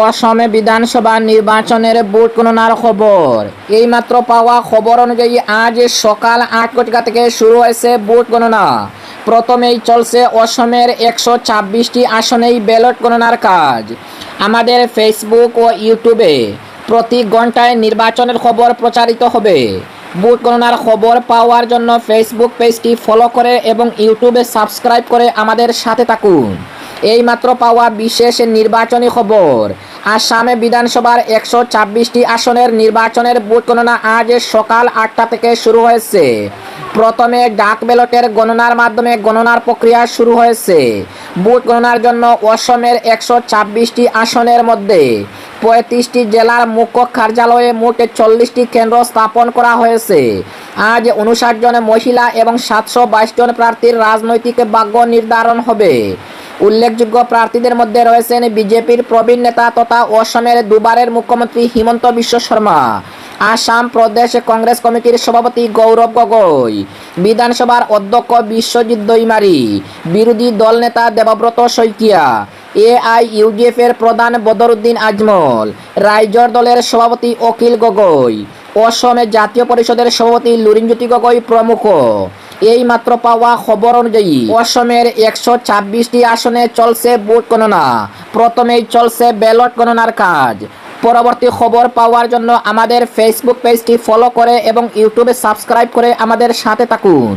অসমে বিধানসভা নির্বাচনের ভোট গণনার খবর। এইমাত্র পাওয়া খবর অনুযায়ী আজ সকাল 8 থেকে শুরু হয়েছে ভোট গণনা। প্রথমেই চলছে অসমের 126টি আসনেই ব্যালট গণনার কাজ। আমাদের ফেসবুক ও ইউটিউবে প্রতি ঘন্টায় নির্বাচনের খবর প্রচারিত হবে। ভোট গণনার খবর পাওয়ার জন্য ফেসবুক পেজটি ফলো করে এবং ইউটিউবে সাবস্ক্রাইব করে আমাদের সাথে থাকুন। এইমাত্র পাওয়া বিশেষ নির্বাচনী খবর। আসামে বিধানসভার 126টি আসনের নির্বাচনের ভোট গণনা আজ সকাল 8টা থেকে শুরু হয়েছে। প্রথমে ডাক ব্যালটের গণনার মাধ্যমে গণনার প্রক্রিয়া শুরু হয়েছে। ভোট গণনার জন্য অসমের 126টি আসনের মধ্যে 35টি জেলার মুখ্য কার্যালয়ে মোট 40টি কেন্দ্র স্থাপন করা হয়েছে। আজ 59 জন মহিলা এবং 722 জন প্রার্থীর রাজনৈতিক ভাগ্য নির্ধারণ হবে। উল্লেখযোগ্য প্রার্থীদের মধ্যে রয়েছেন বিজেপির প্রবীণ নেতা তথা অসমের দুবারের মুখ্যমন্ত্রী হিমন্ত বিশ্ব শর্মা, আসাম প্রদেশ কংগ্রেস কমিটির সভাপতি গৌরব গগৈ, বিধানসভার অধ্যক্ষ বিশ্বজিৎ দৈমারি, বিরোধী দল নেতা দেবব্রত শইকিয়া, AIUDF এর প্রধান বদরুদ্দিন আজমল, রাইজর দলের সভাপতি অখিল গগৈ, অসমের জাতীয় পরিষদের সভাপতি লুরিনজ্যোতি গগৈ প্রমুখ। এইমাত্র পাওয়া খবর অনুযায়ী অসমের 126টি আসনে চলছে ভোট গণনা। প্রথমেই চলছে ব্যালট গণনার কাজ। পরবর্তী খবর পাওয়ার জন্য আমাদের ফেসবুক পেজটি ফলো করে এবং ইউটিউবে সাবস্ক্রাইব করে আমাদের সাথে থাকুন।